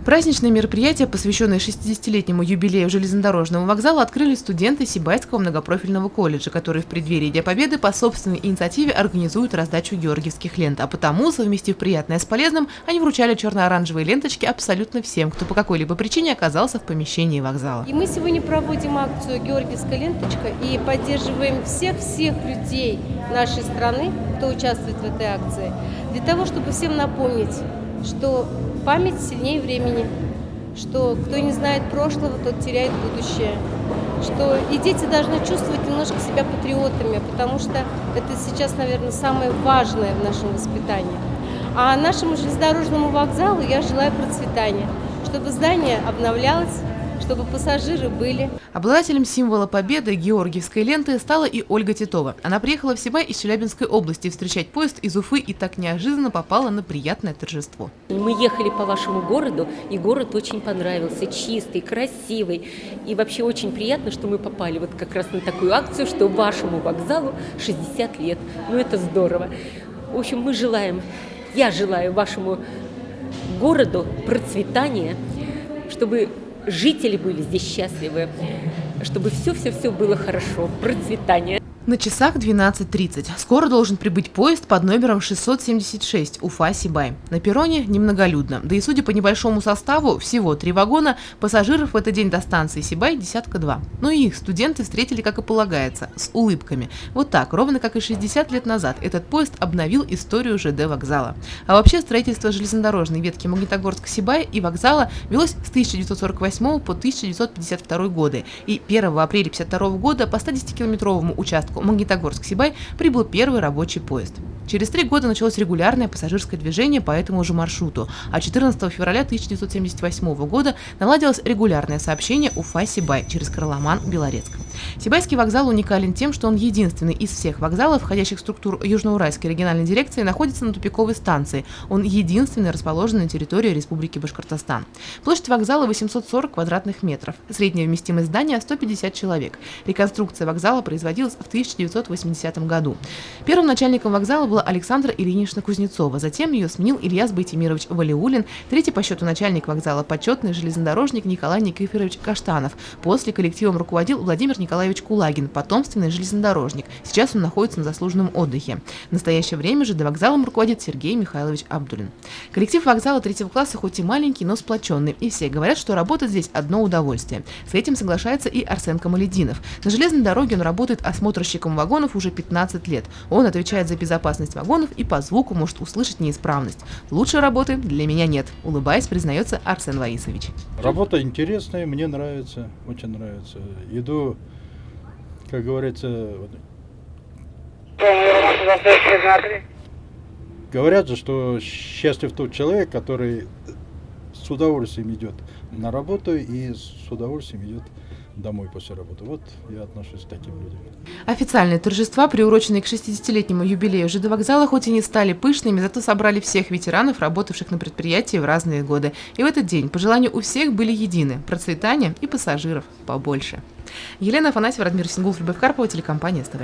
Праздничные мероприятия, посвященные 60-летнему юбилею железнодорожного вокзала, открыли студенты Сибайского многопрофильного колледжа, которые в преддверии Дня Победы по собственной инициативе организуют раздачу георгиевских лент. А потому, совместив приятное с полезным, они вручали черно-оранжевые ленточки абсолютно всем, кто по какой-либо причине оказался в помещении вокзала. И мы сегодня проводим акцию «Георгиевская ленточка» и поддерживаем всех людей нашей страны, кто участвует в этой акции, для того, чтобы всем напомнить, что память сильнее времени, что кто не знает прошлого, тот теряет будущее, что и дети должны чувствовать немножко себя патриотами, потому что это сейчас, наверное, самое важное в нашем воспитании. А нашему железнодорожному вокзалу я желаю процветания, чтобы здание обновлялось, чтобы пассажиры были. Обладателем символа победы георгиевской ленты стала и Ольга Титова. Она приехала в Сибай из Челябинской области встречать поезд из Уфы и так неожиданно попала на приятное торжество. Мы ехали по вашему городу, и город очень понравился, чистый, красивый. И вообще очень приятно, что мы попали вот как раз на такую акцию, что вашему вокзалу 60 лет. Ну это здорово. В общем, я желаю вашему городу процветания, чтобы жители были здесь счастливы, чтобы все было хорошо, процветание. На часах 12:30. Скоро должен прибыть поезд под номером 676 Уфа-Сибай. На перроне немноголюдно. Да и судя по небольшому составу, всего 3 вагона, пассажиров в этот день до станции Сибай 2. Но и их студенты встретили, как и полагается, с улыбками. Вот так, ровно как и 60 лет назад, этот поезд обновил историю ЖД вокзала. А вообще строительство железнодорожной ветки Магнитогорск-Сибай и вокзала велось с 1948 по 1952 годы. И 1 апреля 1952 года по 110-километровому участку Магнитогорск-Сибай прибыл первый рабочий поезд. Через 3 года началось регулярное пассажирское движение по этому же маршруту, а 14 февраля 1978 года наладилось регулярное сообщение Уфа-Сибай через Карламан-Белорецк. Сибайский вокзал уникален тем, что он единственный из всех вокзалов, входящих в структуру Южноуральской региональной дирекции, находится на тупиковой станции. Он единственный расположен на территории Республики Башкортостан. Площадь вокзала 840 квадратных метров. Средняя вместимость здания 150 человек. Реконструкция вокзала производилась в 1980 году. Первым начальником вокзала была Александра Ильинична Кузнецова, затем ее сменил Ильяс Байтимирович Валиуллин, третий по счету начальник вокзала почетный железнодорожник Николай Никифорович Каштанов. После коллективом руководил Владимир Николаевич Кулагин, потомственный железнодорожник. Сейчас он находится на заслуженном отдыхе. В настоящее время же до вокзалом руководит Сергей Михайлович Абдулин. Коллектив вокзала 3-го класса хоть и маленький, но сплоченный, и все говорят, что работать здесь одно удовольствие. С этим соглашается и Арсен Камалетдинов. На железной дороге он работает осмотрщиком вагонов уже 15 лет. Он отвечает за безопасность вагонов и по звуку может услышать неисправность. Лучшей работы для меня нет, улыбаясь, признается Арсен Ваисович. Работа интересная, мне нравится, очень нравится. Иду, как говорится, говорят же, что счастлив тот человек, который с удовольствием идет на работу и с удовольствием идет домой после работы. Вот я отношусь к таким людям. Официальные торжества, приуроченные к 60-летнему юбилею ЖД вокзала, хоть и не стали пышными, зато собрали всех ветеранов, работавших на предприятии в разные годы. И в этот день пожелания у всех были едины – процветания и пассажиров побольше. Елена Афанасьева, Радмир Сингулов, Любовь Карпова, телекомпания СТВ.